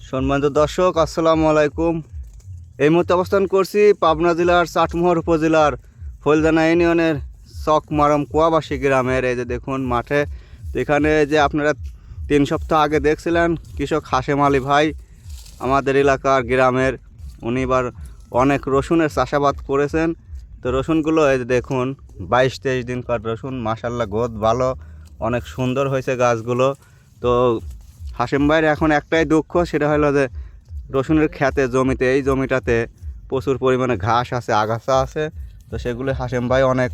সম্মানিত দর্শক, আসসালামু আলাইকুম। এই মুহূর্তে অবস্থান করছি পাবনা জেলার চাটমোহর উপজেলার ফৈলদানা ইউনিয়নের চকমারম কুয়াবাসী গ্রামের। এই যে দেখুন মাঠে, এখানে যে আপনারা 3 সপ্তাহ আগে দেখছিলেন কৃষক হাশেম আলী ভাই আমাদের এলাকার গ্রামের, উনি এবার অনেক রসুনের চাষাবাদ করেছেন। তো রসুনগুলো এই যে দেখুন 22-23 দিনকার রসুন, মাশাল্লাহ গোদ ভালো, অনেক সুন্দর হয়েছে গাছগুলো। তো হাশেম ভাইয়ের এখন একটাই দুঃখ, সেটা হলো যে রসুনের খেতে জমিতে, এই জমিটাতে প্রচুর পরিমাণে ঘাস আছে, আগাছা আছে। তো সেগুলো হাশেম ভাই অনেক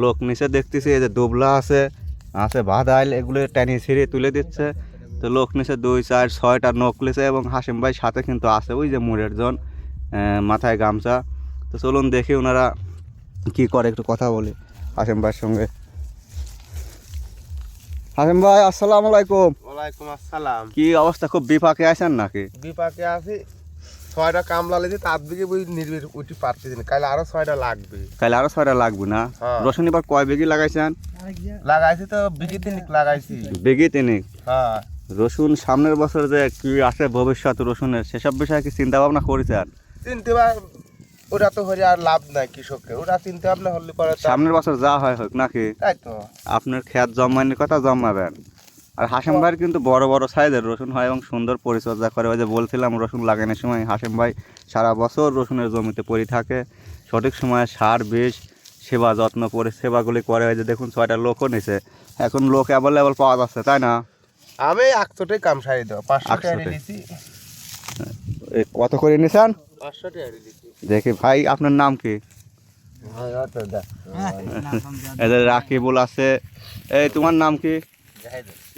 লোক নিচে দেখতেছি, এই যে দুবলা আছে বাদাইল, এগুলো টেনে ছিঁড়ে তুলে দিচ্ছে। তো লোক নিচে 2-4-6টা নোক লিছে এবং হাশেম ভাই সাথে কিন্তু আছে ওই যে মুড়ের জন, মাথায় গামছা। তো চলুন দেখি ওনারা কি করে, একটু কথা বলি হাশেম ভাইয়ের সঙ্গে। হাশেম ভাই, আসসালামু আলাইকুম। ওয়ালাইকুম আসসালাম। কি অবস্থা, খুব বিপাকে আছেন নাকি? বিপাকে আছি, 6টা কামলা লেগেছে, তার দিকে বুঝি নির্বির উঠি পারতেছি না। কাল আরো 6টা লাগবে। কাল আরো 6টা লাগবে না? হ্যাঁ। রসুন এবার কয় বিঘি লাগাইছেন? লাগাইছি তো বিঘি 3 লাগাইছি। বিঘি 3। হ্যাঁ, রসুন সামনের বছর যে কি আসে ভবিষ্যৎ রসুনের, সেসব বিষয়ে কি চিন্তা ভাবনা করেছেন? চিনতে পার ওটা তো হলে আর লাভ নাই কৃষককে, ওটা চিনতে ভাবনা হলে পরে তো- সামনের বছর যা হয় হোক নাকি? তাই তো। আপনার ক্ষেত জমানোর কথা জমাবেন। আর হাশেম ভাইয়ের কিন্তু বড় বড় সাইজের রসুন হয় এবং সুন্দর পরিচর্যা করে। ওই যে বলছিলাম, রসুন লাগানোর সময় হাশেম ভাই সারা বছর রসুনের জমিতে পড়ে থাকে, সঠিক সময়ে সার বিষ সেবা যত্ন সেবাগুলি করে। ওই যে দেখুন 6টা লোকও নিছে, এখন লোক অ্যাভেলেবল পাওয়া যাচ্ছে, তাই না? আমি 100টাই কাম সারি দেবো, 500 টাকা 100 নিয়েছি। কত করে নিছেন 500 টাকা নিয়েছি। দেখি ভাই, আপনার নাম কি? এদের রাকিবুল আছে, এই তোমার নাম কি?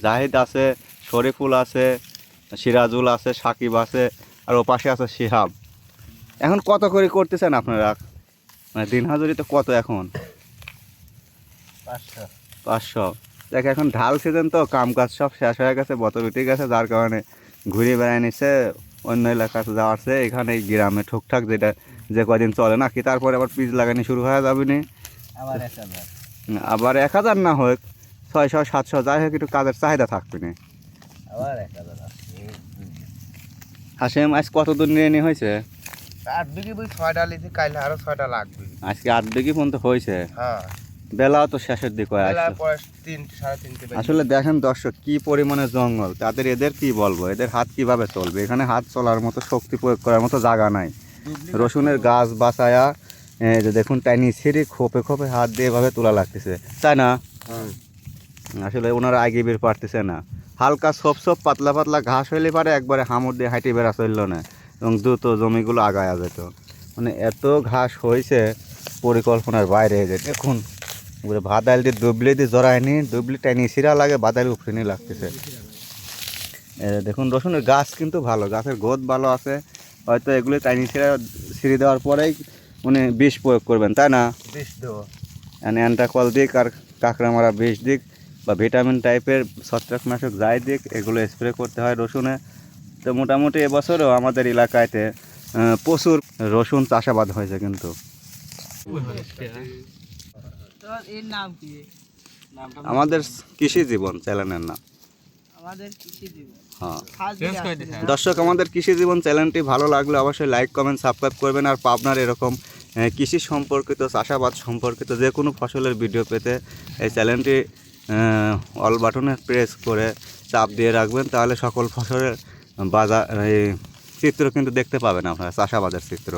জাহিদ আছে, শরীফুল আছে, সিরাজুল আছে, সাকিব আছে, আর ও পাশে আছে শিহাব। এখন কত করে করতেছেন আপনারা? মানে দিন হাজুরি তো কত এখন? 500। দেখ এখন ঢাল সিজন তো, কাম কাজ সব শেষ হয়ে গেছে, বছর উঠে গেছে, যার কারণে ঘুরে বেড়ায় নিচ্ছে অন্য এলাকাতে যাওয়ারছে। এখানে গ্রামে ঠুকঠাক যেটা যে কদিন চলে নাকি, তারপরে আবার পিচ লাগানি শুরু হয়ে যাবে নি। আবার 1000 না হোক, 600-700 যাই হোক, একটু কাজের চাহিদা থাকবে না। হাশেম, আজ কত দূর নিয়ে হয়েছে? 8 বিঘি বুঝি 6টা লিখি, কাল আরো 6টা লাগবে। আজকে 8 বিঘি পর্যন্ত হয়েছে। হ্যাঁ, বেলাও তো শেষের দিকে হয় বেলা আসছে। পরে 3-3:30 বেজে আসলে দেখেন দর্শক, কি পরিমাণে জঙ্গল, এদের কি বলবো, এদের হাত কিভাবে চলবে? এখানে হাত চলার মতো, শক্তি প্রয়োগ করার মতো জায়গা নাই। রসুনের গাছ বাঁচায়া এই যে দেখুন টাইনি ছিঁড়ে খোপে খোপে হাত দিয়ে এভাবে তোলা লাগতেছে, তাই না? আসলে ওনারা আগে বের পারতেছে না। হালকা সপ পাতলা পাতলা ঘাস হইলে পারে একবারে হামড় দিয়ে হাঁটি বেড়া চলল না এবং দ্রুত জমিগুলো আগায়া যেত। মানে এত ঘাস হয়েছে পরিকল্পনার বাইরে। যে দেখুন বাদাইল দিয়ে দুবলি দিয়ে জড়ায়নি, দুবলি টাইনি ছিঁড়া লাগে, বাদাইল উপরে নিয়ে লাগতেছে। দেখুন রসুনের গাছ কিন্তু ভালো, গাছের গোদ ভালো আছে। হয়তো এগুলি টাইনি ছিঁড়ে দেওয়ার পরেই উনি বিষ প্রয়োগ করবেন, তাই না? বিষ দেবো। অ্যান্টাকল দিক আর কাঁকড়া মারা বিষ দিক বা ভিটামিন টাইপের ছত্রাকনাশক যাই দিক, এগুলো স্প্রে করতে হয় রসুনে। তো মোটামুটি এবছরও আমাদের এলাকাতে প্রচুর রসুন চাষাবাদ হয়েছে কিন্তু। আমাদের কৃষি জীবন চ্যানেলের নাম। হ্যাঁ দর্শক, আমাদের কৃষি জীবন চ্যানেলটি ভালো লাগলে অবশ্যই লাইক কমেন্ট সাবস্ক্রাইব করবেন। আর আপনার এরকম কৃষি সম্পর্কিত, চাষাবাদ সম্পর্কিত যে কোনো ফসলের ভিডিও পেতে এই চ্যানেলটি অল বাটনে প্রেস করে চাপ দিয়ে রাখবেন, তাহলে সকল ফসলের বাজার চিত্র কিন্তু দেখতে পাবেন আপনারা, চাষাবাদের চিত্র।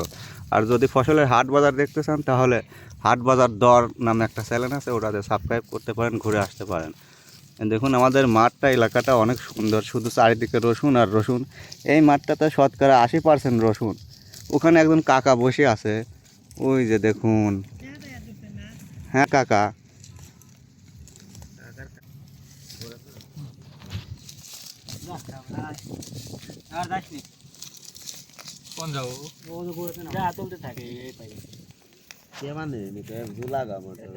আর যদি ফসলের হাট বাজার দেখতে চান, তাহলে হাট বাজার দর নামে একটা চ্যানেল আছে, ওটাতে সাবস্ক্রাইব করতে পারেন, ঘুরে আসতে পারেন। দেখুন আমাদের মাঠটা, এলাকাটা অনেক সুন্দর, শুধু চারিদিকে রসুন আর রসুন। এই মাঠটাতে শতকরা 80% রসুন। ওখানে একজন কাকা বসে আছে, ওই যে দেখুন। হ্যাঁ কাকা, কোন যাবো? যা চলতে থাকে এই পাই। কে মানে নিতে ঝুলা গা মোটর।